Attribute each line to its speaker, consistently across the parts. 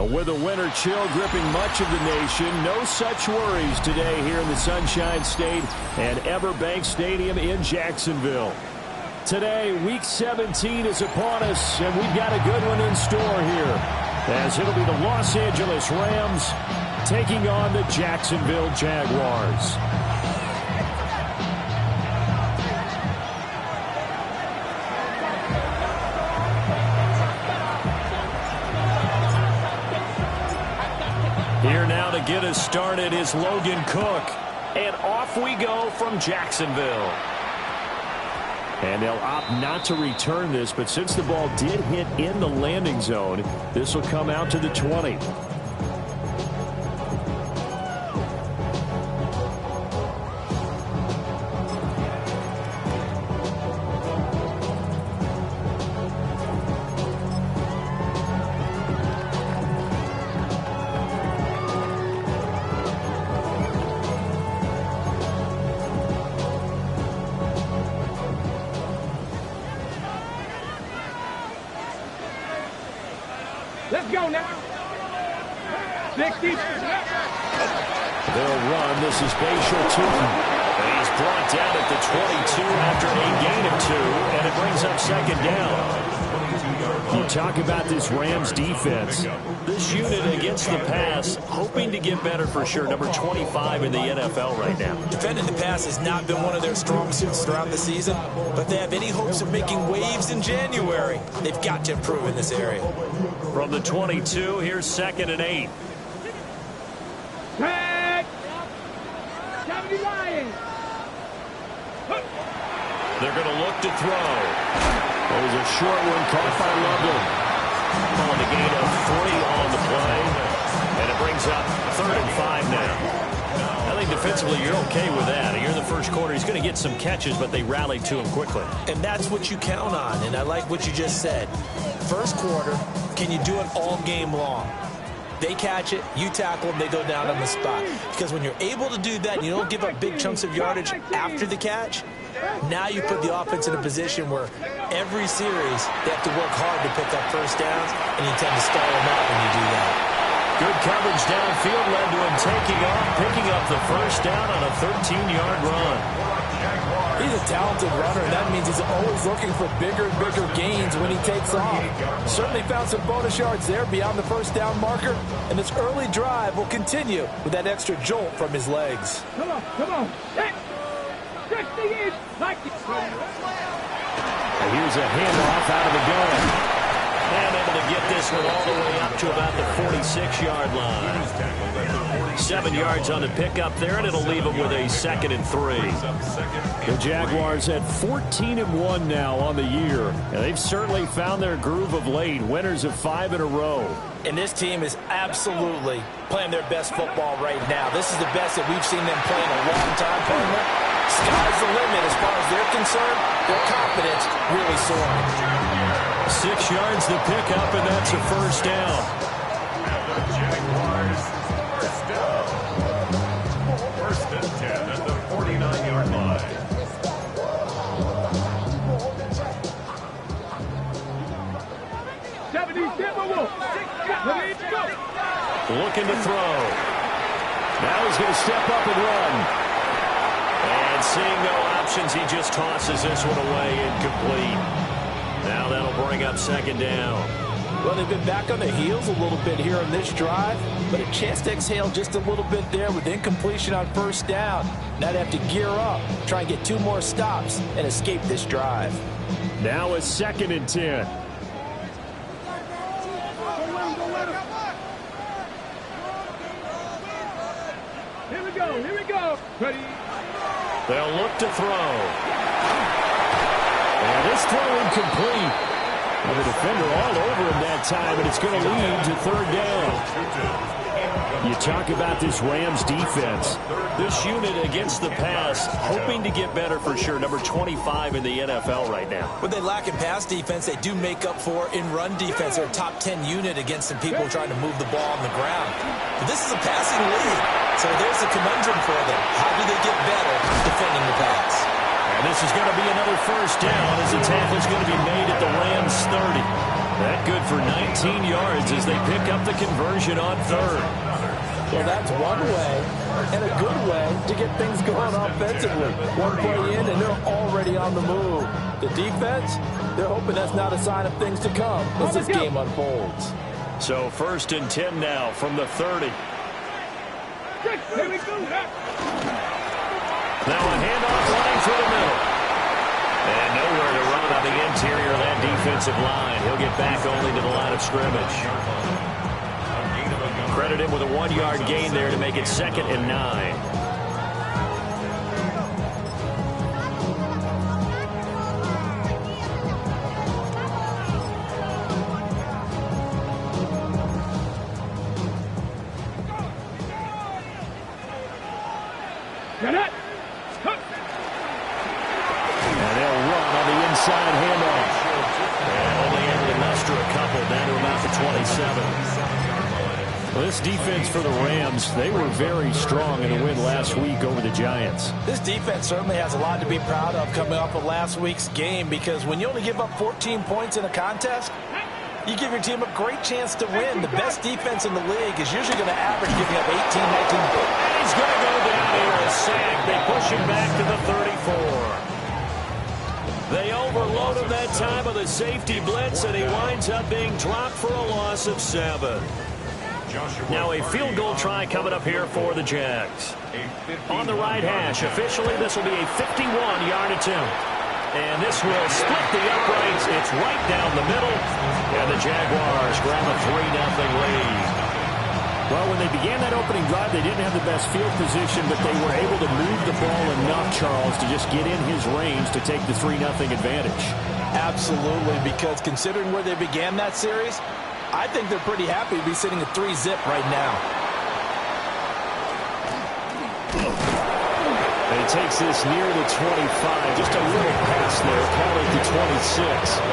Speaker 1: With a winter chill gripping much of the nation, no such worries today here in the Sunshine State and Everbank Stadium in Jacksonville. Today, Week 17 is upon us, and we've got a good one in store here, as it'll be the Los Angeles Rams taking on the Jacksonville Jaguars. Here now to get us started is Logan Cook. And off we go from Jacksonville. And they'll opt not to return this, but since the ball did hit in the landing zone, this will come out to the 20.
Speaker 2: Let's go now. 60.
Speaker 1: They'll run. This is Bashal Tootin. And he's brought down at the 22 after a gain of 2, and it brings up second down. You talk about this Rams defense. This unit against the pass, hoping to get better for sure. Number 25 in the NFL right now.
Speaker 3: Defending the pass has not been one of their strong suits throughout the season, but they have any hopes of making waves in January. They've got to improve in this area.
Speaker 1: From the 22, here's 2nd and 8.
Speaker 2: Tag. 70 Lions.
Speaker 1: They're going to look to throw. It was a short one caught by Loveland. On the gain of 3 on the play. And it brings up 3rd and 5 now. I think defensively you're okay with that. You're in the first quarter. He's going to get some catches, but they rallied to him quickly.
Speaker 3: And that's what you count on, and I like what you just said. First quarter, can you do it all game long? They catch it, you tackle them, they go down on the spot. Because when you're able to do that and you don't give up big chunks of yardage after the catch, now you put the offense in a position where every series they have to work hard to pick up first downs, and you tend to stall them out when you do that.
Speaker 1: Good coverage downfield led to him taking off, picking up the first down on a 13-yard run.
Speaker 4: He's a talented runner, and that means he's always looking for bigger and bigger gains when he takes off. Certainly found some bonus yards there beyond the first down marker, and this early drive will continue with that extra jolt from his legs.
Speaker 2: Come on, come on. Hey. 60 is like it.
Speaker 1: Here's a handoff out of the gun. And able to get this one all the way up to about the 46-yard line. 7 yards on the pickup there, and it'll leave them with a 2nd and 3. The Jaguars at 14-1 now on the year. And they've certainly found their groove of late. Winners of 5 in a row.
Speaker 4: And this team is absolutely playing their best football right now. This is the best that we've seen them play in a long time, partner. Sky's the limit as far as they're concerned. Their confidence really soaring.
Speaker 1: 6 yards to pick up, and that's a first down.
Speaker 5: Jaguars first down. First and 10 at the 49-yard line.
Speaker 1: Looking to throw. Now he's going to step up and run. And seeing no options, he just tosses this one away, incomplete. Now that'll bring up 2nd down.
Speaker 4: Well, they've been back on their heels a little bit here on this drive, but a chance to exhale just a little bit there with incompletion on first down. Now they have to gear up, try and get 2 more stops, and escape this drive.
Speaker 1: Now it's 2nd and 10.
Speaker 2: Here we go, here we go. Ready?
Speaker 1: They'll look to throw. And this throw incomplete. And the defender all over him that time, and it's going to lead to 3rd down. You talk about this Rams defense. This unit against the pass, hoping to get better for sure. Number 25 in the NFL right now.
Speaker 3: What they lack in pass defense, they do make up for in run defense. They're a top 10 unit against some people trying to move the ball on the ground. But this is a passing league, so there's a conundrum for them. How do they get better defending the pass?
Speaker 1: And this is going to be another first down as the tackle is going to be made at the Rams 30. That good for 19 yards as they pick up the conversion on third.
Speaker 4: Well, that's one way and a good way to get things going offensively. One play in, and they're already on the move. The defense, they're hoping that's not a sign of things to come as this game unfolds.
Speaker 1: So 1st and 10 now from the 30.
Speaker 2: Here we go.
Speaker 1: Now a handoff line through the middle. And nowhere to run on the interior of that defensive line. He'll get back only to the line of scrimmage. Credit him with a 1-yard gain there to make it 2nd and 9.
Speaker 2: Get it.
Speaker 1: And they'll run on the inside handoff. And only able to muster a couple down to about the 27. Well, this defense for the Rams, they were very strong in the win last week over the Giants.
Speaker 4: This defense certainly has a lot to be proud of coming off of last week's game, because when you only give up 14 points in a contest, you give your team a great chance to win. The best defense in the league is usually going to average giving up 18, 19 points.
Speaker 1: And he's going to go down here and sack. They push him back to the 34. They overload him that time with a safety blitz, and he winds up being dropped for a loss of 7. Now a field goal try coming up here for the Jags. On the right hash, officially this will be a 51-yard attempt. And this will split the uprights. It's right down the middle. And the Jaguars grab a 3-0 lead.
Speaker 6: Well, when they began that opening drive, they didn't have the best field position, but they were able to move the ball enough, Charles, to just get in his range to take the 3-0 advantage. Absolutely, because considering where they began that series, I think they're pretty happy to be sitting at 3-zip right now.
Speaker 1: And he takes this near the 25. Just a little pass there. Call it the 26.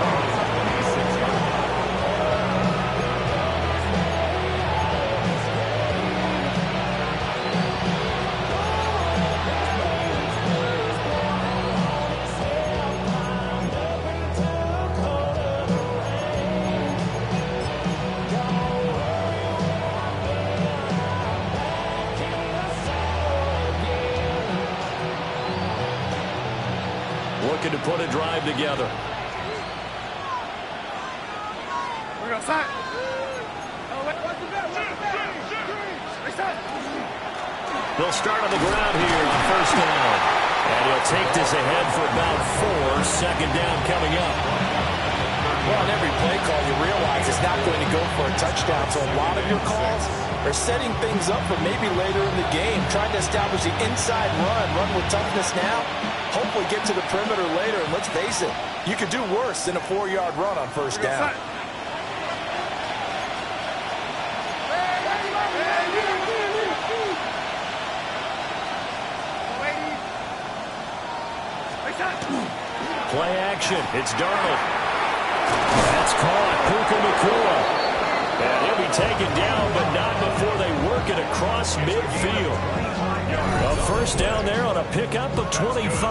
Speaker 1: Looking to put a drive together.
Speaker 2: We're outside.
Speaker 1: They'll start on the ground here for 1st down. And he'll take this ahead for about 4. 2nd down coming up.
Speaker 4: Well, on every play call, you realize it's not going to go for a touchdown. So a lot of your calls are setting things up for maybe later in the game, trying to establish the inside run with toughness now. Hopefully get to the perimeter later, and let's face it, you could do worse than a 4-yard run on 1st down.
Speaker 1: Play action. It's Darnold. That's caught. Puka Nacua. And he'll be taken down, but not before they work it across midfield. A 1st down there on a pickup of 25.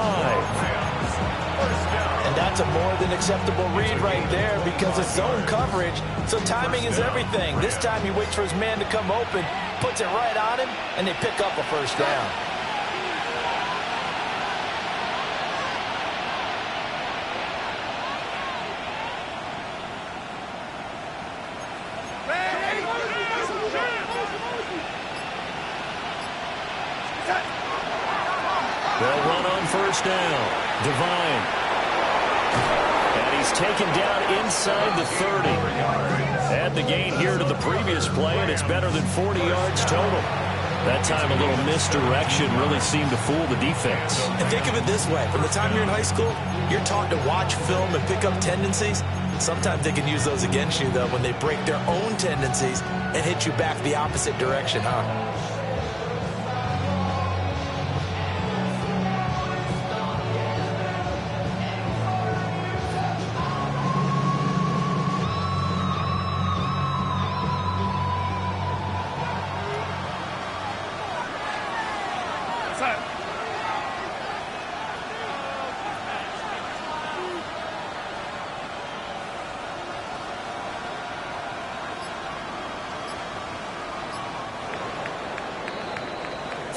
Speaker 4: And that's a more than acceptable read right there because it's zone coverage, so timing is everything. This time he waits for his man to come open, puts it right on him, and they pick up a 1st down.
Speaker 1: They'll run on 1st down. Devine. And he's taken down inside the 30. Add the gain here to the previous play, and it's better than 40 yards total. That time a little misdirection really seemed to fool the defense.
Speaker 3: And think of it this way. From the time you're in high school, you're taught to watch film and pick up tendencies. Sometimes they can use those against you, though, when they break their own tendencies and hit you back the opposite direction, huh?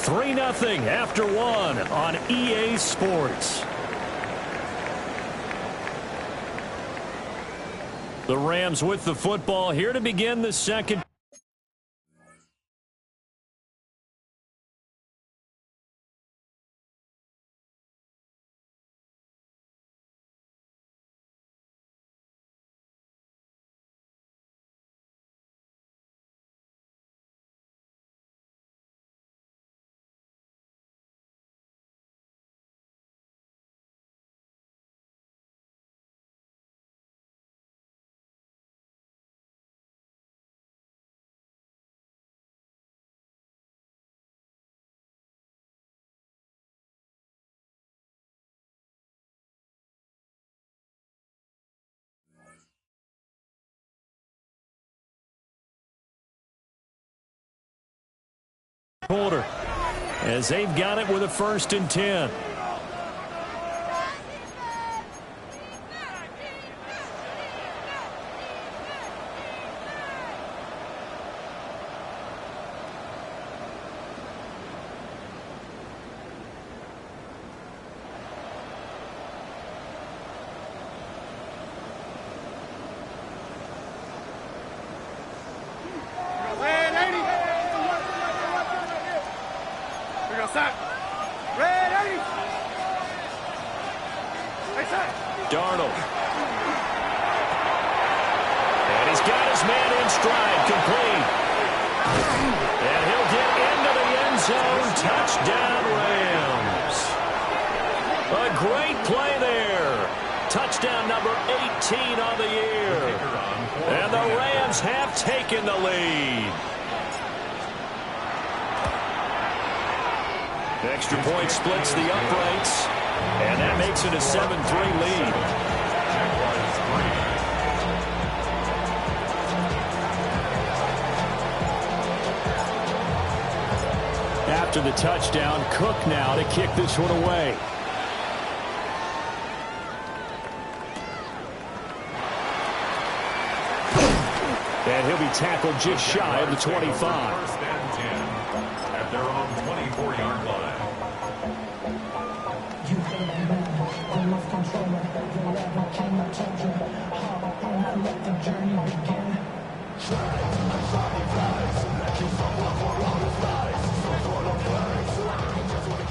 Speaker 1: 3-0 after one on EA Sports. The Rams with the football here to begin the second. Quarter as they've got it with a 1st and 10. Darnold. And he's got his man in stride, complete. And he'll get into the end zone. Touchdown, Rams. A great play there. Touchdown number 18 on the year. And the Rams have taken the lead. Extra point splits the uprights. And that makes it a 7-3 lead. After the touchdown, Cook now to kick this one away. And he'll be tackled just shy of the 25.
Speaker 5: 1st and 10 at their own 24-yard line.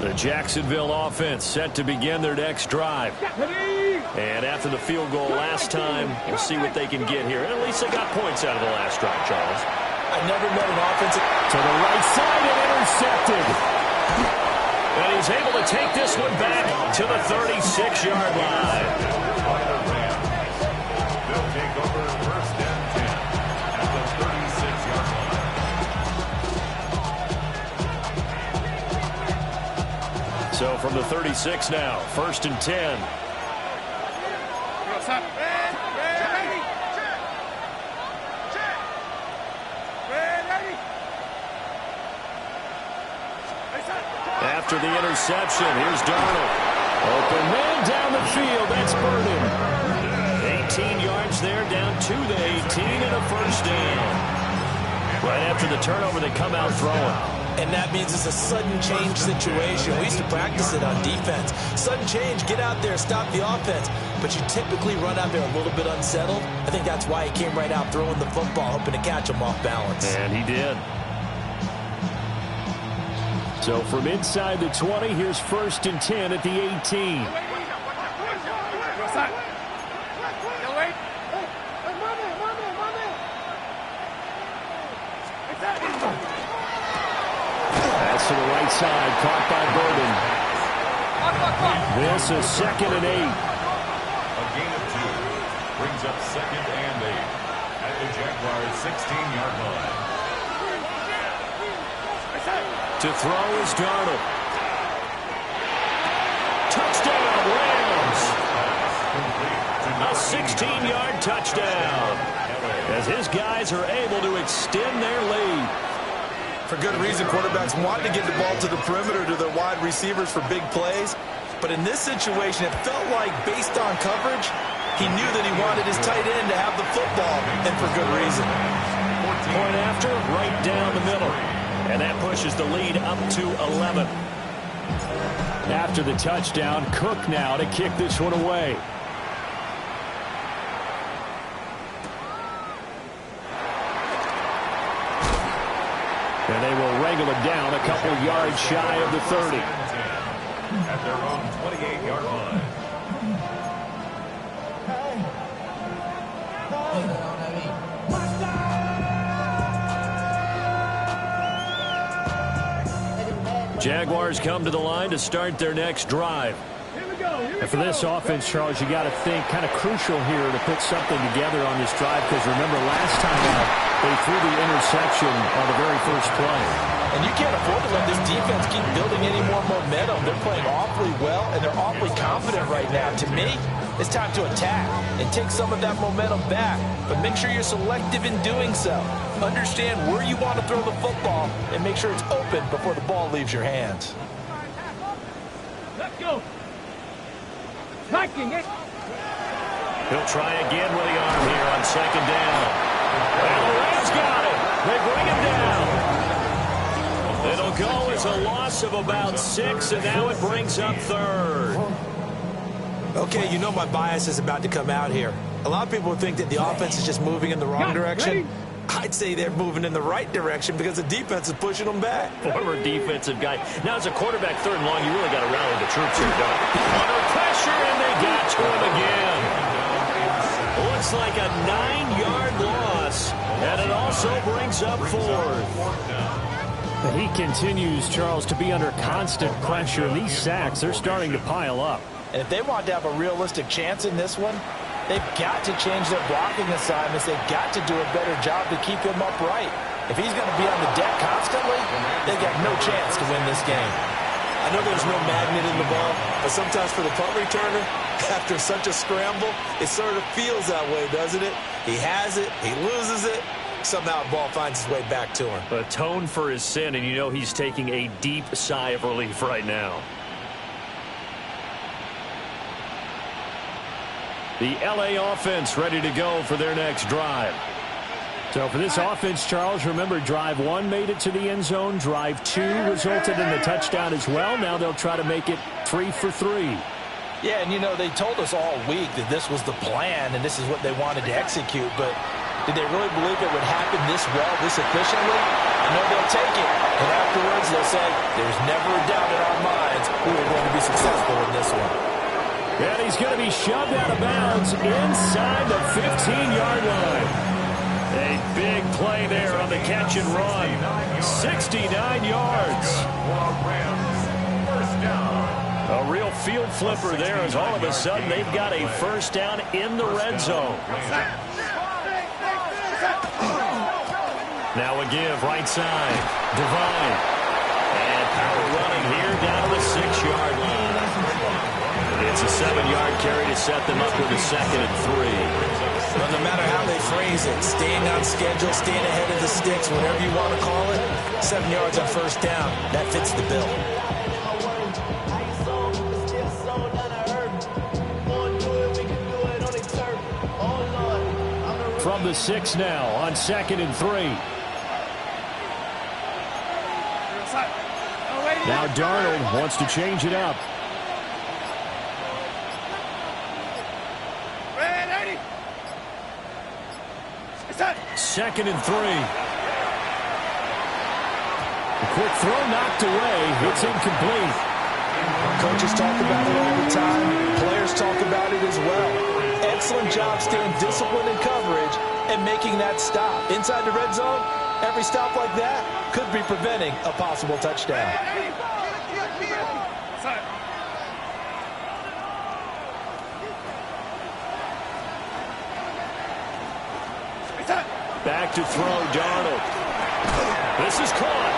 Speaker 1: The Jacksonville offense set to begin their next drive. And after the field goal last time, we'll see what they can get here. And at least they got points out of the last drive, Charles.
Speaker 3: I never met an offense.
Speaker 1: To the right side and intercepted. And he's able to take this one back to the 36-yard line.
Speaker 5: By the Rams. They'll take over 1st and 10 at the 36-yard line.
Speaker 1: So from the 36 now, 1st and 10. After the interception, here's Darnold. Open man down the field. That's Burden. 18 yards there, down to the 18 and a 1st down. Right after the turnover, they come out throwing.
Speaker 3: And that means it's a sudden change situation. We used to practice it on defense. Sudden change, get out there, stop the offense. But you typically run out there a little bit unsettled. I think that's why he came right out throwing the football, hoping to catch him off balance.
Speaker 1: And he did. So from inside the 20, here's 1st and 10 at the 18. That's to the right side, caught by Burden. This is 2nd and 8.
Speaker 5: A gain of 2 brings up 2nd and 8 at the Jaguars' 16-yard line.
Speaker 1: To throw is Darnold. Touchdown, Rams. A 16-yard touchdown. As his guys are able to extend their lead.
Speaker 4: For good reason, quarterbacks want to get the ball to the perimeter to their wide receivers for big plays. But in this situation, it felt like, based on coverage, he knew that he wanted his tight end to have the football, and for good reason.
Speaker 1: Point after, right down the middle. And that pushes the lead up to 11. After the touchdown, Cook now to kick this one away. And they will wrangle it down a couple yards shy of the 30.
Speaker 5: At their own 28-yard line.
Speaker 1: Jaguars come to the line to start their next drive. And for this offense, Charles, you got to think kind of crucial here to put something together on this drive, because remember last time out, they threw the interception on the very first play.
Speaker 3: And you can't afford to let this defense keep building any more momentum. They're playing awfully well, and they're awfully confident right now. To me, it's time to attack and take some of that momentum back, but make sure you're selective in doing so. Understand where you want to throw the football and make sure it's open before the ball leaves your hands.
Speaker 2: Let's go. Attacking it.
Speaker 1: He'll try again with the arm here on second down. And the Rams got it. They bring him down. It'll go as a loss of about 6, and now it brings up third.
Speaker 3: Okay, you know my bias is about to come out here. A lot of people think that the offense is just moving in the wrong direction. I'd say they're moving in the right direction because the defense is pushing them back.
Speaker 1: Former defensive guy. Now, as a quarterback, third and long, you really got to rally the troops here, don't you? Under pressure, and they got to him again. Looks like a 9-yard loss, and it also brings up fourth. But he continues, Charles, to be under constant pressure. And these sacks, they're starting to pile up.
Speaker 3: And if they want to have a realistic chance in this one, they've got to change their blocking assignments. They've got to do a better job to keep him upright. If he's going to be on the deck constantly, they got no chance to win this game.
Speaker 7: I know there's no magnet in the ball, but sometimes for the punt returner, after such a scramble, it sort of feels that way, doesn't it? He has it, he loses it, somehow the ball finds its way back to him.
Speaker 1: Atone for his sin, and you know he's taking a deep sigh of relief right now. The LA offense ready to go for their next drive. So for this offense, Charles, remember drive 1 made it to the end zone. Drive 2 resulted in the touchdown as well. Now they'll try to make it 3 for 3.
Speaker 3: Yeah, and you know, they told us all week that this was the plan and this is what they wanted to execute, but did they really believe it would happen this well, this efficiently? I know they'll take it, and afterwards they'll say, there's never a doubt in our minds we were going to be successful in this one.
Speaker 1: And he's going to be shoved out of bounds inside the 15-yard line. A big play there on the catch and run. 69 yards. A real field flipper there as all of a sudden they've got a first down in the red zone. Now a give right side. Divine. And power running here down to the 6-yard line. It's a 7-yard carry to set them up with a 2nd and 3.
Speaker 3: Well, no matter how they phrase it, staying on schedule, staying ahead of the sticks, whatever you want to call it, 7 yards on first down, that fits the bill.
Speaker 1: From the 6 now on 2nd and 3. Now Darnold wants to change it up. Second and 3. A quick throw knocked away. It's incomplete.
Speaker 3: Coaches talk about it all the time. Players talk about it as well. Excellent job staying disciplined in coverage and making that stop. Inside the red zone, every stop like that could be preventing a possible touchdown.
Speaker 1: Back to throw, Darnold. This is caught.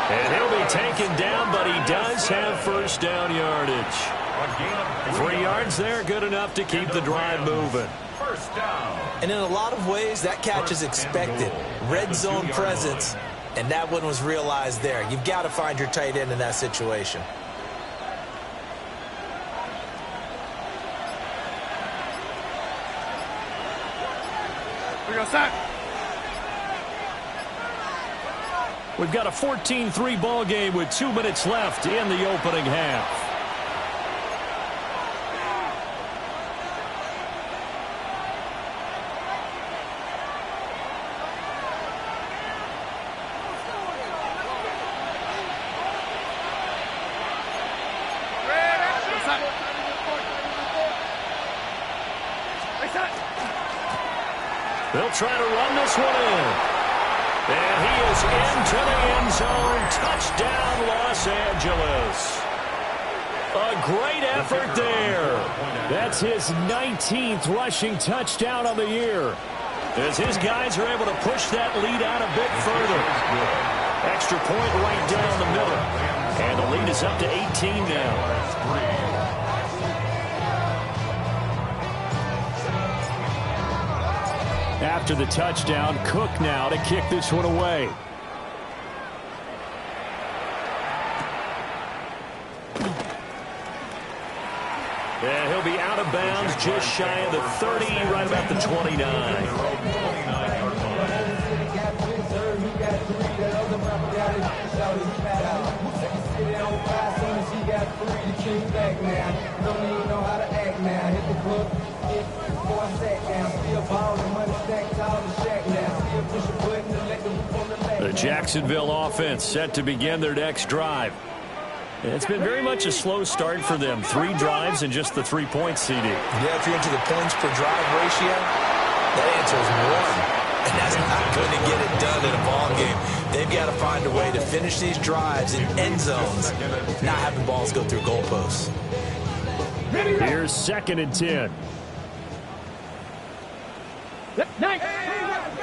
Speaker 1: And he'll be taken down, but he does have first down yardage. 3 yards there, good enough to keep the drive moving.
Speaker 5: First down.
Speaker 3: And in a lot of ways, that catch is expected. Red zone presence, and that one was realized there. You've got to find your tight end in that situation.
Speaker 2: We go sack.
Speaker 1: We've got a 14-3 ball game with 2 minutes left in the opening half. They'll try to run this one in. And he is into the end zone. Touchdown, Los Angeles. A great effort there. That's his 19th rushing touchdown on the year, as his guys are able to push that lead out a bit further. Extra point right down the middle. And the lead is up to 18 now. After the touchdown, Cook now to kick this one away. And he'll be out of bounds just shy of the 30, right about the 29. The Jacksonville offense set to begin their next drive. It's been very much a slow start for them. 3 drives and just the 3-point CD.
Speaker 3: Yeah, if you're into the points per drive ratio, that answer is 1. And that's not going to get it done in a ball game. They've got to find a way to finish these drives in end zones, not have the balls go through goalposts.
Speaker 1: Here's 2nd and 10.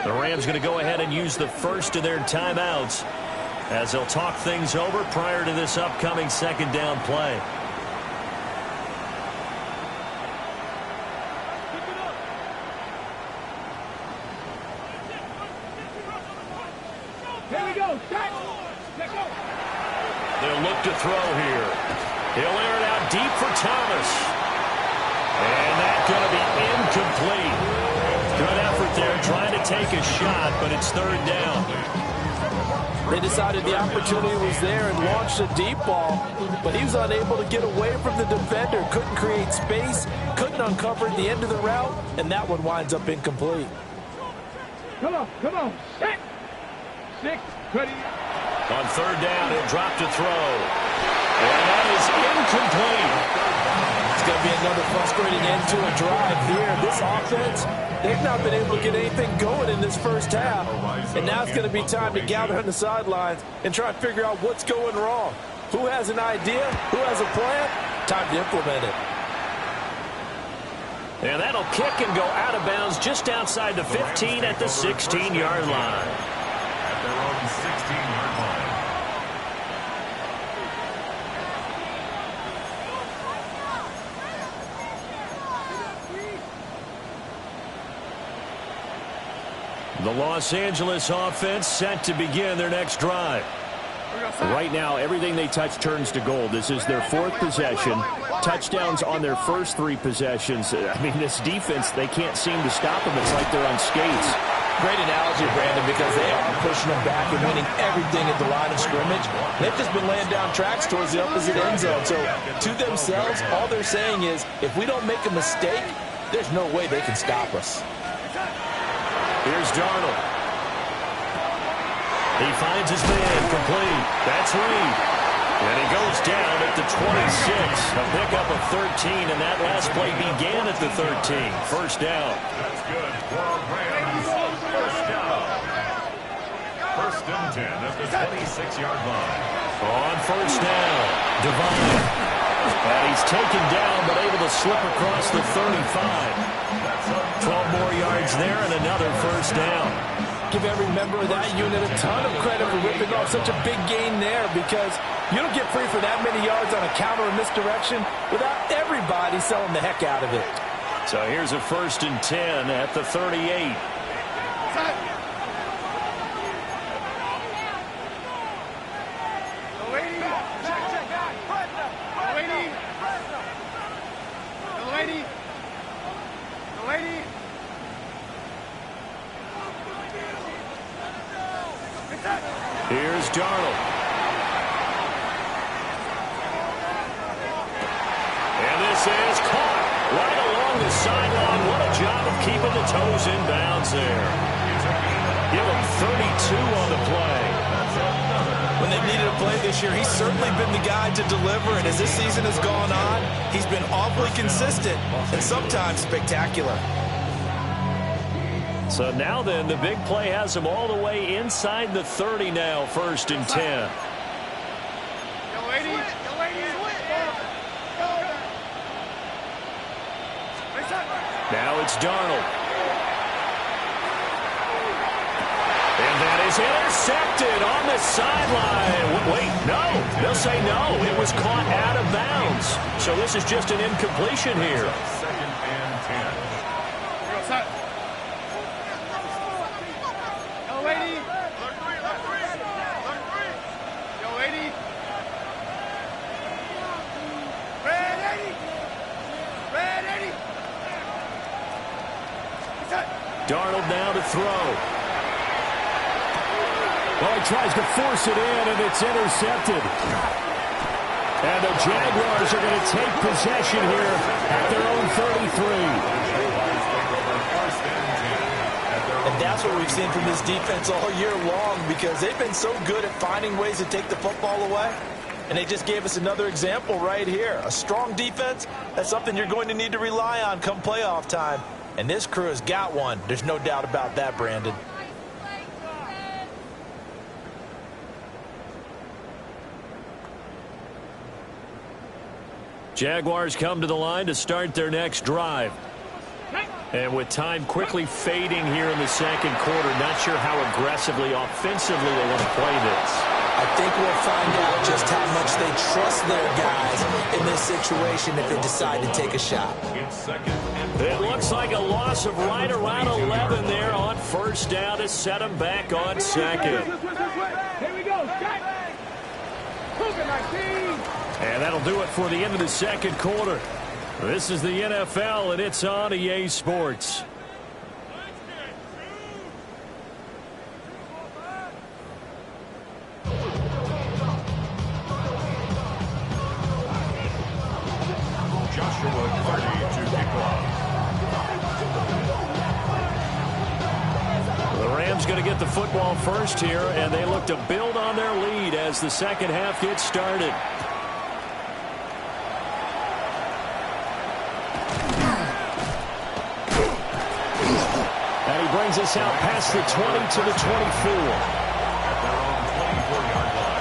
Speaker 1: The Rams going to go ahead and use the first of their timeouts as they'll talk things over prior to this upcoming 2nd down play.
Speaker 2: Here we go.
Speaker 1: They'll look to throw here. He'll air it out deep for Thomas. And that's going to be incomplete. Good effort there, trying to take a shot, but it's 3rd down.
Speaker 4: They decided the opportunity was there and launched a deep ball, but he was unable to get away from the defender, couldn't create space, couldn't uncover at the end of the route, and that one winds up incomplete.
Speaker 2: Come on. 6, ready.
Speaker 1: On 3rd down, he'll drop to throw. And that is incomplete.
Speaker 4: It's going to be another frustrating end to a drive here. This offense, they've not been able to get anything going in this first half. And now it's going to be time to gather on the sidelines and try and figure out what's going wrong. Who has an idea? Who has a plan? Time to implement it.
Speaker 1: And that'll kick and go out of bounds just outside the 15 at the 16-yard line.
Speaker 5: At their own 16-yard line.
Speaker 1: The Los Angeles offense set to begin their next drive. Right now, everything they touch turns to gold. This is their 4th possession. Touchdowns on their first 3 possessions. I mean, this defense, they can't seem to stop them. It's like they're on skates.
Speaker 4: Great analogy, Brandon, because they are pushing them back and winning everything at the line of scrimmage. They've just been laying down tracks towards the opposite end zone. So, to themselves, all they're saying is, if we don't make a mistake, there's no way they can stop us.
Speaker 1: Here's Darnold. He finds his man complete. That's Reed. And he goes down at the 26. A pickup of 13, and that last play began at the 13. First down.
Speaker 5: That's good for Rams. First down. 1st and 10 at the 26-yard line.
Speaker 1: On first down, Devine. And he's taken down, but able to slip across the 35. 12 more yards there and another first down.
Speaker 4: Give every member of that unit a ton of credit for ripping off such a big gain there, because you don't get free for that many yards on a counter or misdirection without everybody selling the heck out of it.
Speaker 1: So here's a 1st and 10 at the 38. Here's Darnold. And this is caught right along the sideline. What a job of keeping the toes in bounds there. Give him 32 on the play.
Speaker 3: When they've needed a play this year, he's certainly been the guy to deliver. And as this season has gone on, he's been awfully consistent and sometimes spectacular.
Speaker 1: So now then, the big play has him all the way inside the 30 now, 1st and 10. Now it's Darnold. And that is intercepted on the sideline. Wait, no. They'll say no. It was caught out of bounds. So this is just an incompletion here.
Speaker 5: 2nd and 10.
Speaker 1: Darnold now to throw. Well, he tries to force it in, and it's intercepted. And the Jaguars are going to take possession here at their own 33.
Speaker 3: And that's what we've seen from this defense all year long, because they've been so good at finding ways to take the football away. And they just gave us another example right here. A strong defense, that's something you're going to need to rely on come playoff time. And this crew has got one. There's no doubt about that, Brandon.
Speaker 1: Jaguars come to the line to start their next drive. And with time quickly fading here in the 2nd quarter, not sure how aggressively, offensively they want to play this.
Speaker 3: I think we'll find out just how much they trust their guys in this situation if they decide to take a shot.
Speaker 1: It looks like a loss of right around 11 there on 1st down to set them back on 2nd.
Speaker 2: Here we go.
Speaker 1: And that'll do it for the end of the 2nd quarter. This is the NFL, and it's on EA Sports. Going to get the football first here, and they look to build on their lead as the 2nd half gets started. And he brings us out past the 20 to the 24.
Speaker 5: At their own 24-yard line.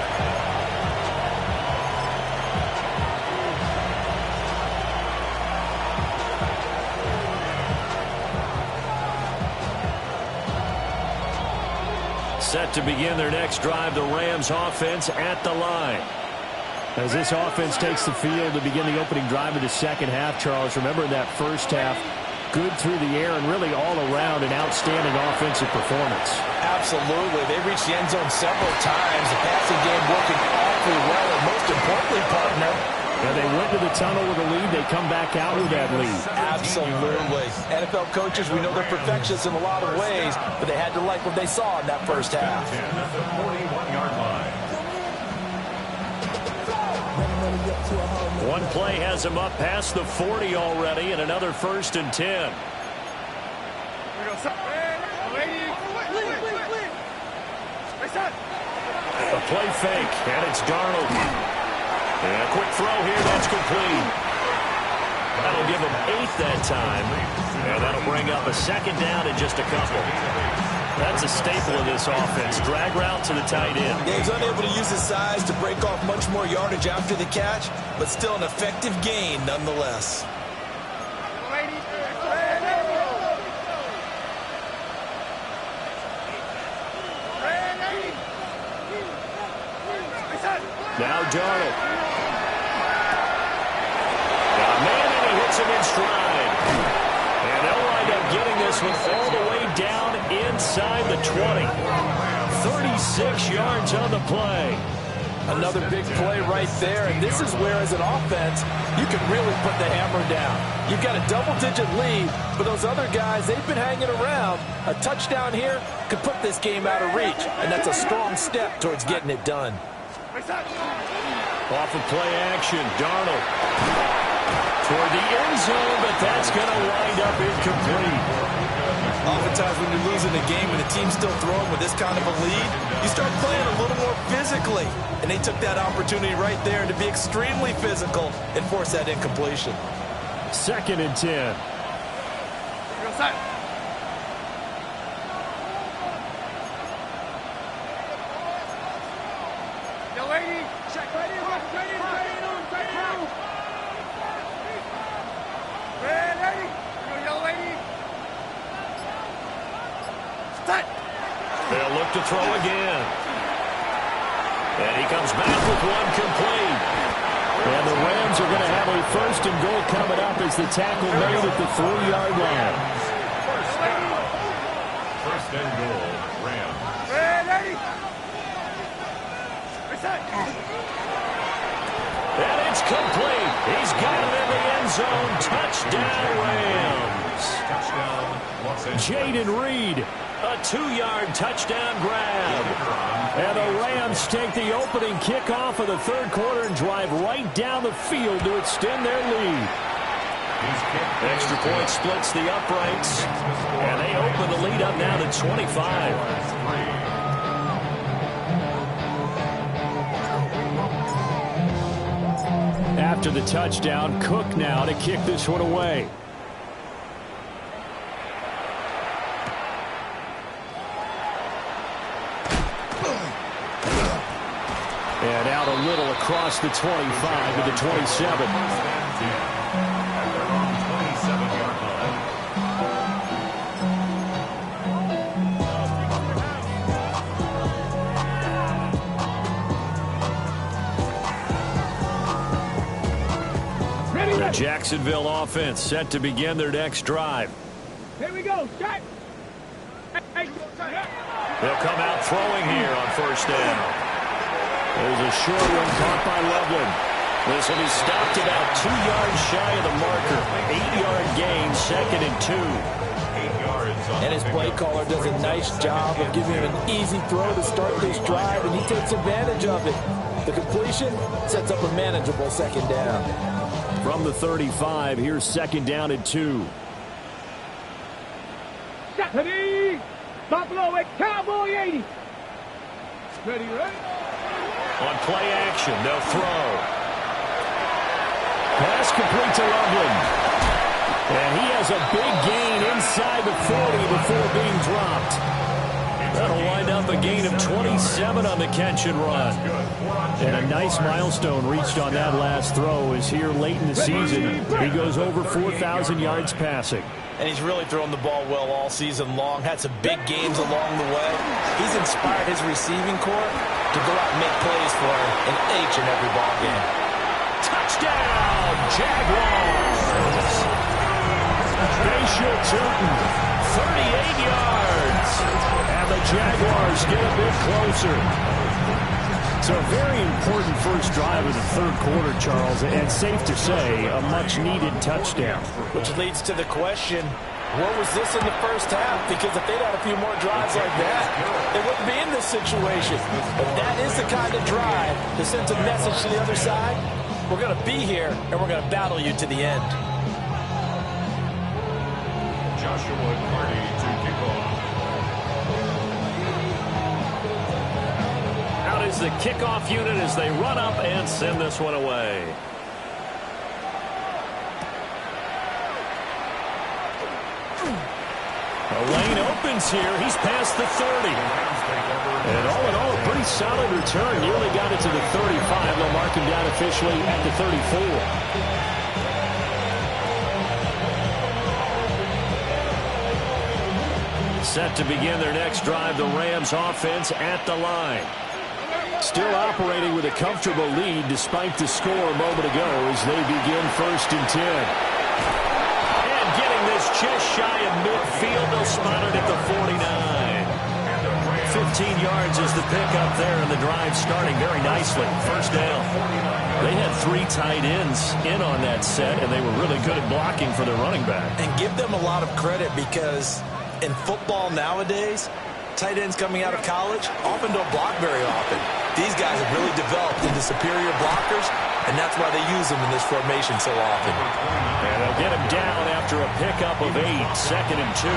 Speaker 1: Set to begin their next drive, the Rams offense at the line. As this offense takes the field to begin the opening drive of the 2nd half, Charles, remember in that 1st half, good through the air and really all around an outstanding offensive performance.
Speaker 3: Absolutely. They reached the end zone several times. The passing game working awfully well, and most importantly, partner,
Speaker 1: and they went to the tunnel with a lead. They come back out with that lead.
Speaker 3: Absolutely. NFL coaches, we know they're perfectionists in a lot of ways, but they had to like what they saw in that 1st half.
Speaker 5: At the 41-yard line.
Speaker 1: One play has him up past the 40 already, and another 1st and 10. A play fake, and it's Darnold. And a quick throw here, that's complete. That'll give him 8 that time. And that'll bring up a 2nd down in just a couple. That's a staple of this offense. Drag route to the tight end.
Speaker 3: Yeah, he's unable to use his size to break off much more yardage after the catch, but still an effective gain nonetheless.
Speaker 1: Now Darnold. Manning, he hits him in stride. And they'll wind up getting this one all the way down inside the 20. 36 yards on the play.
Speaker 4: Another big play right there, and this is where, as an offense, you can really put the hammer down. You've got a double-digit lead, but those other guys, they've been hanging around. A touchdown here could put this game out of reach, and that's a strong step towards getting it done.
Speaker 1: Off of play action, Darnold toward the end zone, but that's going to wind up incomplete.
Speaker 7: Oftentimes when you're losing a game and the team's still throwing with this kind of a lead, you start playing a little more physically. And they took that opportunity right there to be extremely physical and force that incompletion.
Speaker 1: 2nd and 10. They'll look to throw again. And he comes back with one complete. And the Rams are going to have a 1st and goal coming up as the tackle made at the 3-yard line.
Speaker 5: 1st and goal, Rams.
Speaker 1: And it's complete. He's got it in the end zone. Touchdown, Rams.
Speaker 5: Touchdown, Los Angeles.
Speaker 1: Jaden Reed. A 2-yard touchdown grab. And the Rams take the opening kickoff of the 3rd quarter and drive right down the field to extend their lead. Extra point splits the uprights. And they open the lead up now to 25. After the touchdown, Cook now to kick this one away. And out a little across the 25 to the 27. The Jacksonville offense set to begin their next drive.
Speaker 2: Here we go. Start.
Speaker 1: They'll come out throwing here on 1st down. There's a short one caught by Loveland. This will be stopped about 2 yards shy of the marker. 8-yard gain, 2nd and 2.
Speaker 5: 8 yards.
Speaker 4: And his play caller does a nice job of giving him an easy throw to start this drive, and he takes advantage of it. The completion sets up a manageable 2nd down.
Speaker 1: From the 35, here's 2nd down and 2.
Speaker 2: Ready. Buffalo at Cowboy 80. Ready, right?
Speaker 1: On play action, they'll throw. Pass complete to Loveland. And he has a big gain inside the 40 before being dropped. That'll wind up a gain of 27 on the catch and run. And a nice milestone reached on that last throw is here late in the season. He goes over 4,000 yards passing.
Speaker 3: And he's really thrown the ball well all season long. Had some big games along the way. He's inspired his receiving corps to go out and make plays for him in each and every ball game.
Speaker 1: Touchdown, Jaguars! Facial Turton, 38 yards. And the Jaguars get a bit closer. So a very important first drive of the 3rd quarter, Charles, and safe to say, a much-needed touchdown.
Speaker 4: Which leads to the question, where was this in the first half? Because if they'd had a few more drives like that, they wouldn't be in this situation. But that is the kind of drive that sends a message to the other side. We're going to be here, and we're going to battle you to the end.
Speaker 5: Joshua Carty to kick off.
Speaker 1: Out is the kickoff unit as they run up and send this one away. The lane opens here. He's past the 30. And all in all, a pretty solid return. Nearly got it to the 35. They'll mark him down officially at the 34. Set to begin their next drive, the Rams offense at the line. Still operating with a comfortable lead despite the score a moment ago as they begin 1st and 10. And getting this just shy of midfield, they'll spot it at the 49. 15 yards is the pickup there, and the drive starting very nicely. First down. They had 3 tight ends in on that set, and they were really good at blocking for their running back.
Speaker 3: And give them a lot of credit because in football nowadays, tight ends coming out of college often don't block very often. These guys have really developed into superior blockers, and that's why they use them in this formation so often.
Speaker 1: And they'll get him down after a pickup of 8, 2nd and 2.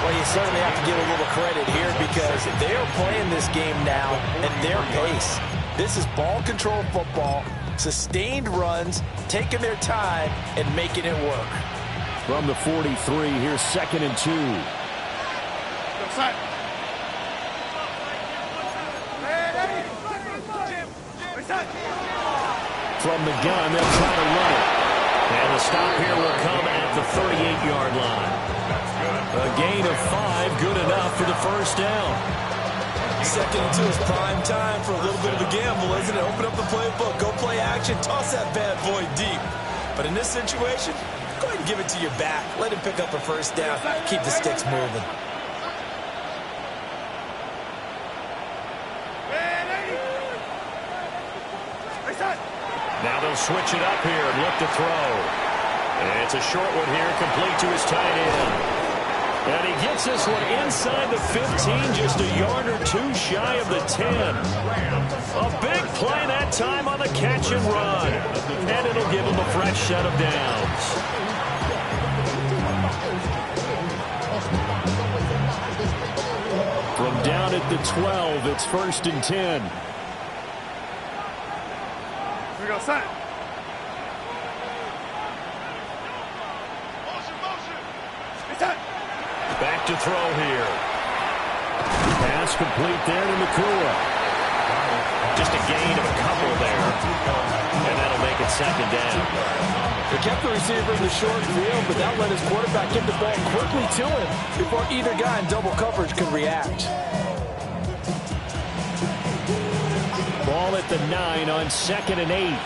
Speaker 3: Well, you certainly have to give a little credit here because they're playing this game now at their pace. This is ball control football, sustained runs, taking their time, and making it work.
Speaker 1: From the 43, here's 2nd and 2. From the gun, they'll try to run it. And the stop here will come at the 38-yard line. A gain of 5, good enough for the first down.
Speaker 3: 2nd and 2 is prime time for a little bit of a gamble, isn't it? Open up the playbook, go play action, toss that bad boy deep. But in this situation, go ahead and give it to your back. Let him pick up a first down. Keep the sticks moving.
Speaker 1: Now they'll switch it up here and look to throw. And it's a short one here, complete to his tight end. And he gets this one inside the 15, just a yard or 2 shy of the 10. A big play that time on the catch and run. And it'll give him a fresh set of downs. From down at the 12, it's 1st and 10.
Speaker 2: We go set.
Speaker 1: Back to throw here. Pass complete there to Nakua. Just a gain of a couple there. And that'll make it 2nd down.
Speaker 4: They kept the receiver in the short field, but that let his quarterback get the ball quickly to him before either guy in double coverage could react.
Speaker 1: Ball at the 9 on 2nd and 8.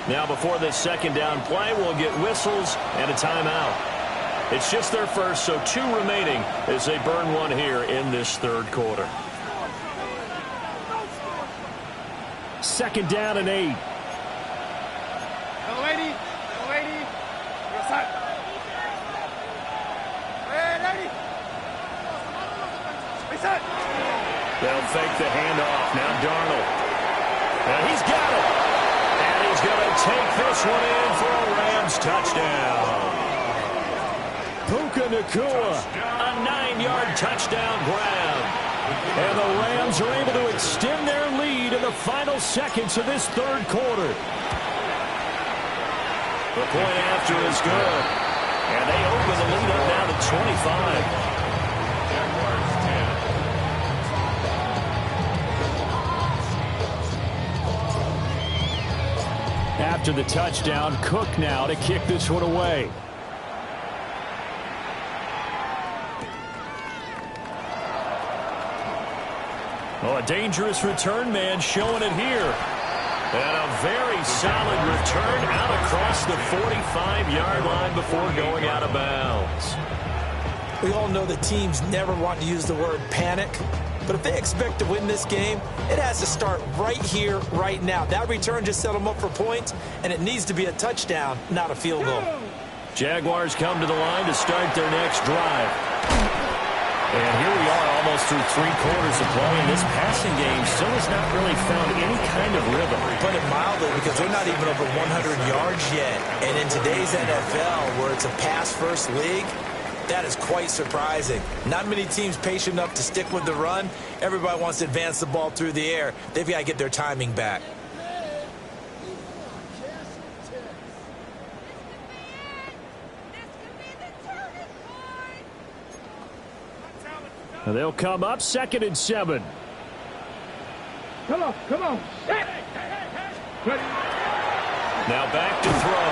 Speaker 1: Now before this 2nd down play, we'll get whistles and a timeout. It's just their first, so 2 remaining as they burn one here in this 3rd quarter. 2nd down and 8. They'll fake the handoff. Now Darnold. And he's got it. And he's going to take this one in for a Rams touchdown. Puka Nakua, a 9-yard touchdown grab. And the Rams are able to extend their lead in the final seconds of this 3rd quarter. The point after is good. And they open the lead up now to 25. After the touchdown, Cook now to kick this one away. Oh, a dangerous return man showing it here. And a very solid return out across the 45-yard line before going out of bounds.
Speaker 3: We all know that teams never want to use the word panic. But if they expect to win this game, it has to start right here, right now. That return just set them up for points, and it needs to be a touchdown, not a field goal.
Speaker 1: Jaguars come to the line to start their next drive. And here we are almost through 3 quarters of play, and this passing game still has not really found any kind of rhythm.
Speaker 3: Put it mildly, because they're not even over 100 yards yet. And in today's NFL, where it's a pass-first league, that is quite surprising. Not many teams patient enough to stick with the run. Everybody wants to advance the ball through the air. They've got to get their timing back.
Speaker 1: And they'll come up 2nd and 7.
Speaker 2: Come on, come on.
Speaker 1: Now back to throw.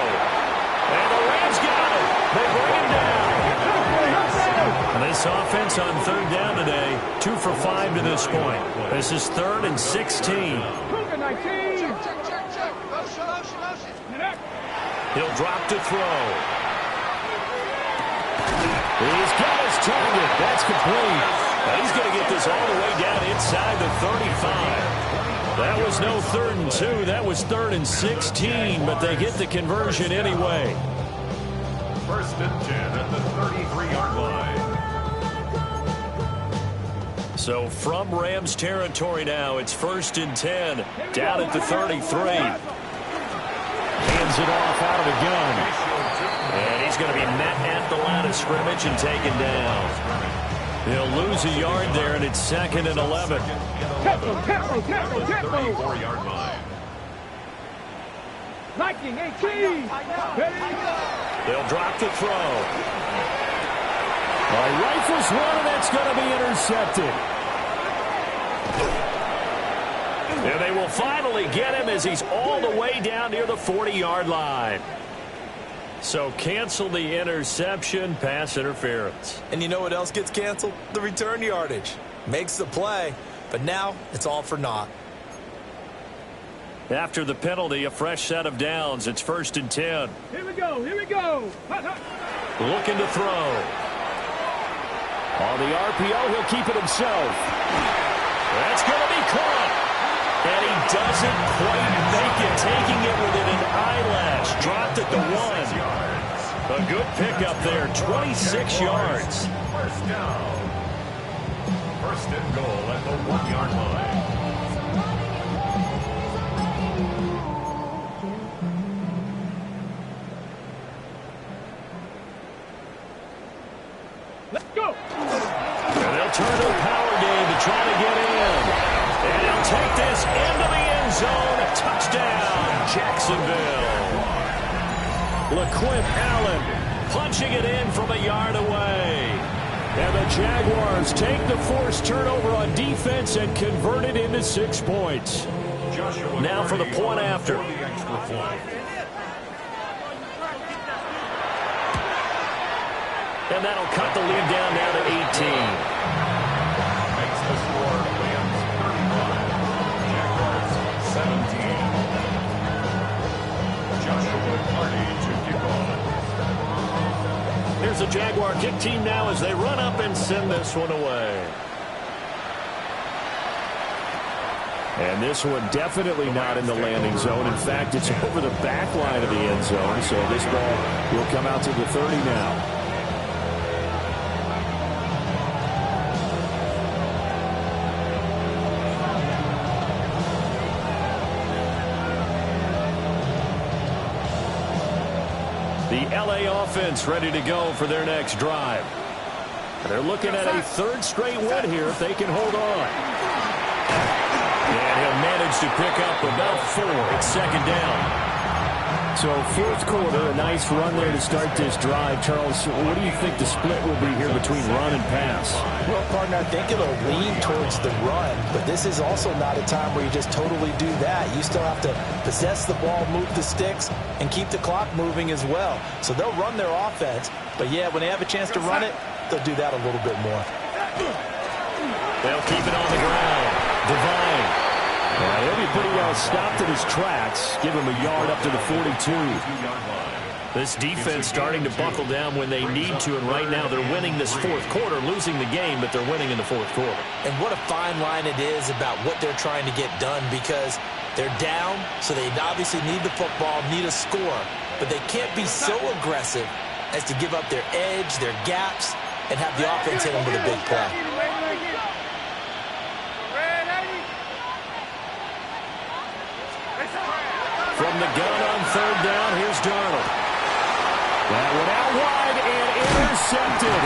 Speaker 1: And the Rams got it. They bring him down. And this offense on third down today, 2 for 5 to this point. This is 3rd and 16. He'll drop to throw. He's got his target. That's complete. He's going to get this all the way down inside the 35. That was no 3rd and 2. That was 3rd and 16, but they get the conversion anyway.
Speaker 5: 1st and 10 at the 33-yard line.
Speaker 1: So from Rams territory now, it's 1st and 10 down at the 33. Hands it off out of the gun. And he's going to be met at the line of scrimmage and taken down. He'll lose a yard there, and it's 2nd and 11.
Speaker 2: Tempo.
Speaker 5: 34-yard line.
Speaker 2: Liking 18.
Speaker 1: They'll drop the throw. Rifles one, and that's going to be intercepted. And they will finally get him as he's all the way down near the 40-yard line. So cancel the interception, pass interference.
Speaker 3: And you know what else gets canceled? The return yardage. Makes the play, but now it's all for naught.
Speaker 1: After the penalty, a fresh set of downs. It's 1st and 10.
Speaker 2: Here we go.
Speaker 1: Looking to throw. On the RPO, he'll keep it himself. That's going to be caught. And he doesn't quite make it, taking it within an eyelash. Dropped at the 1. A good pickup there, 26 yards.
Speaker 5: 1st down. 1st and goal at the 1-yard line.
Speaker 2: Let's go.
Speaker 1: And they'll turn to a power game to try to get in. And he'll take this into the end zone. A touchdown, Jacksonville. LaQuint Allen punching it in from a yard away. And the Jaguars take the forced turnover on defense and convert it into 6 points. Now for the point after. And that'll cut the lead down now to 18.
Speaker 5: Makes the score Rams 35, Jaguars 17. Joshua Party to kick off.
Speaker 1: Here's the Jaguar kick team now as they run up and send this one away. And this one definitely not in the landing zone. In fact, it's over the back line of the end zone. So this ball will come out to the 30 now. The LA offense ready to go for their next drive. They're looking at a 3rd straight win here if they can hold on. And he'll manage to pick up about 4. It's 2nd down. So 4th quarter, a nice run there to start this drive. Charles, what do you think the split will be here between run and pass?
Speaker 4: Well, partner, I think it'll lean towards the run, but this is also not a time where you just totally do that. You still have to possess the ball, move the sticks, and keep the clock moving as well. So they'll run their offense, but yeah, when they have a chance to run it, they'll do that a little bit more.
Speaker 1: They'll keep it on the ground. Divine. He'll be pretty well stopped in his tracks. Give him a yard up to the 42. This defense starting to buckle down when they need to, and right now they're winning this 4th quarter, losing the game, but they're winning in the 4th quarter.
Speaker 3: And what a fine line it is about what they're trying to get done, because they're down, so they obviously need the football, need a score, but they can't be so aggressive as to give up their edge, their gaps, and have the offense hit them with a big play.
Speaker 1: From the gun on 3rd down, here's Darnold. That one out wide and intercepted.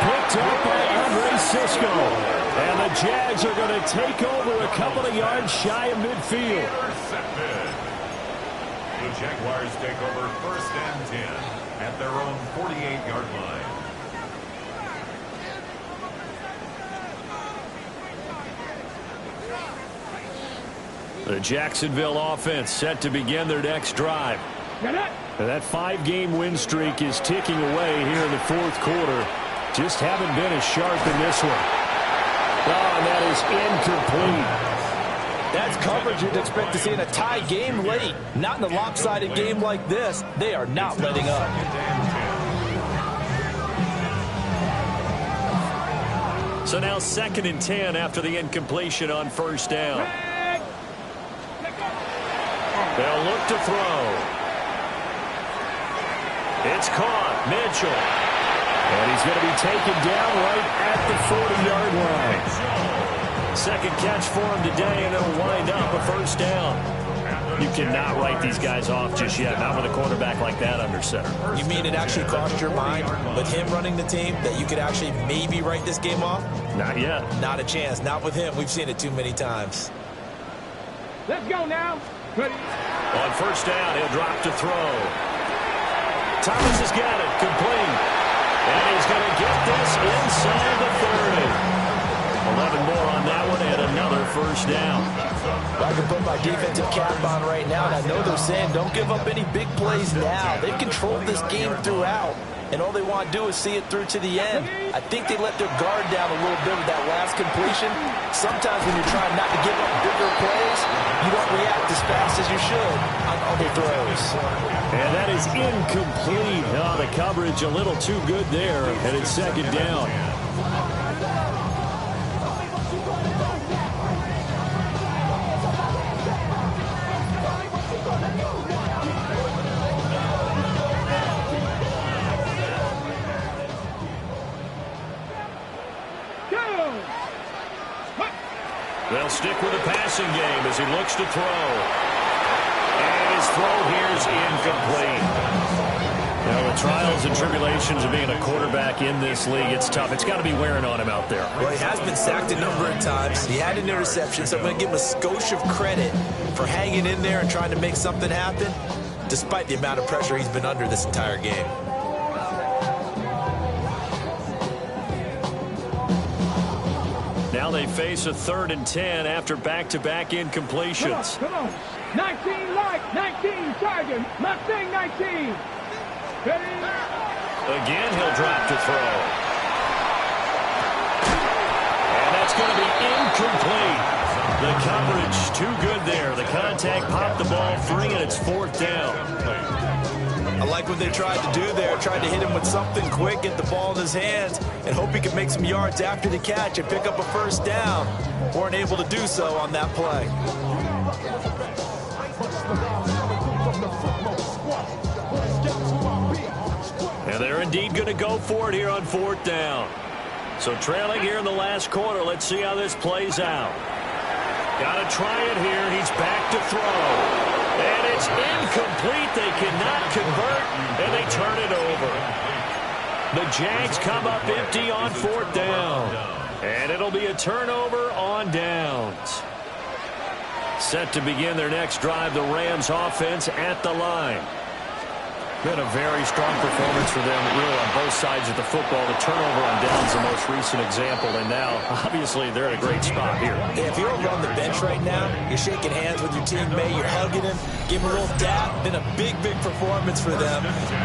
Speaker 1: Picked up by Andre Sisco. And the Jags are going to take over a couple of yards shy of midfield.
Speaker 5: Intercepted. The Jaguars take over 1st and 10 at their own 48-yard line. The
Speaker 1: Jacksonville offense set to begin their next drive. That 5-game win streak is ticking away here in the fourth quarter. Just haven't been as sharp in this one. Oh, and that is incomplete.
Speaker 4: That's coverage you'd expect to see in a tie game late. Not in a lopsided game like this. They are not letting up.
Speaker 1: So now 2nd and 10 after the incompletion on first down. They'll look to throw. It's caught. Mitchell. And he's going to be taken down right at the 40-yard line. Second catch for him today, and it'll wind up a first down. You cannot write these guys off just yet, not with a quarterback like that under center.
Speaker 3: You mean it actually crossed your mind with him running the team that you could actually maybe write this game off?
Speaker 1: Not yet.
Speaker 3: Not a chance. Not with him. We've seen it too many times.
Speaker 2: Let's go now. Ready.
Speaker 1: On first down, he'll drop to throw. Thomas has got it, complete. And he's going to get this inside the 30. 11 more on that one and another first down.
Speaker 4: I can put my defensive cap on right now, and I know they're saying don't give up any big plays now. They've controlled this game throughout, and all they want to do is see it through to the end. I think they let their guard down a little bit with that last completion. Sometimes when you're trying not to give up bigger plays, you don't react as fast as you should on other throws.
Speaker 1: And that is incomplete. Oh, the coverage a little too good there, and it's second down. They'll stick with the passing game as he looks to throw. And his throw here is incomplete. You know, the trials and tribulations of being a quarterback in this league, it's tough. It's got to be wearing on him out there.
Speaker 3: Well, he has been sacked a number of times. He had an interception, so I'm going to give him a skosh of credit for hanging in there and trying to make something happen, despite the amount of pressure he's been under this entire game.
Speaker 1: Now they face a 3rd and 10 after back-to-back incompletions.
Speaker 2: Come on. 19 light, 19 Tiger, Mustang 19. Ready?
Speaker 1: Again, he'll drop to throw. And that's going to be incomplete. The coverage too good there. The contact popped the ball free, and it's 4th down.
Speaker 3: I like what they tried to do there, tried to hit him with something quick, get the ball in his hands, and hope he could make some yards after the catch and pick up a first down. Weren't able to do so on that play.
Speaker 1: And they're indeed going to go for it here on 4th down. So trailing here in the last quarter, let's see how this plays out. Got to try it here. He's back to throw. And it's incomplete. They cannot convert, and they turn it over. The Jags come up empty on 4th down. And it'll be a turnover on downs. Set to begin their next drive, the Rams offense at the line. Been a very strong performance for them, really, on both sides of the football. The turnover on downs, the most recent example, and now, obviously, they're in a great spot here.
Speaker 3: If you're over on the bench right now, you're shaking hands with your teammate, you're hugging him, give him a little dap. Been a big, big performance for them.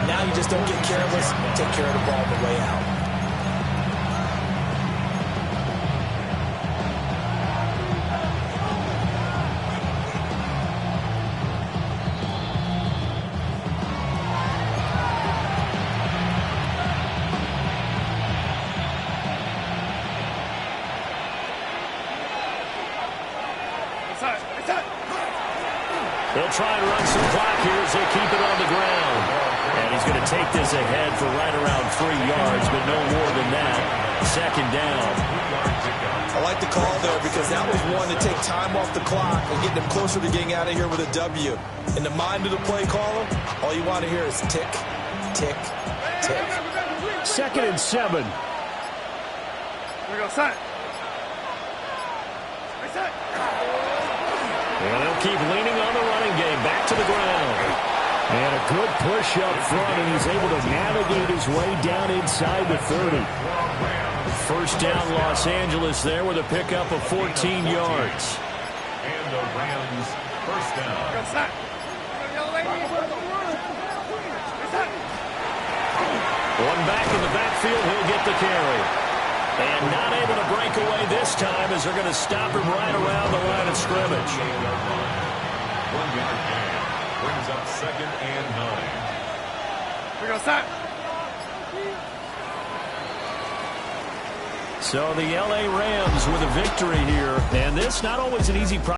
Speaker 3: Now you just don't get careless, take care of the ball on the way out.
Speaker 1: They'll try and run some clock here as they keep it on the ground. And he's going to take this ahead for right around 3 yards, but no more than that. Second down.
Speaker 3: I like the call there because that was one to take time off the clock and get them closer to getting out of here with a W. In the mind of the play caller, all you want to hear is tick, tick, tick.
Speaker 1: 2nd and 7.
Speaker 2: Here we go, set. Set.
Speaker 1: And they'll keep leaning on the running game. Back to the ground. And a good push up front, and he's able to navigate his way down inside the 30. First down, Los Angeles there with a pickup of 14 yards.
Speaker 5: And the Rams first down.
Speaker 1: One back in the backfield, he'll get the carry. And not able to break away this time as they're going to stop him right around the line of scrimmage.
Speaker 5: 1 yard gain. Brings up 2nd and 9.
Speaker 2: We're going to start.
Speaker 1: So the L.A. Rams with a victory here. And this not always an easy process.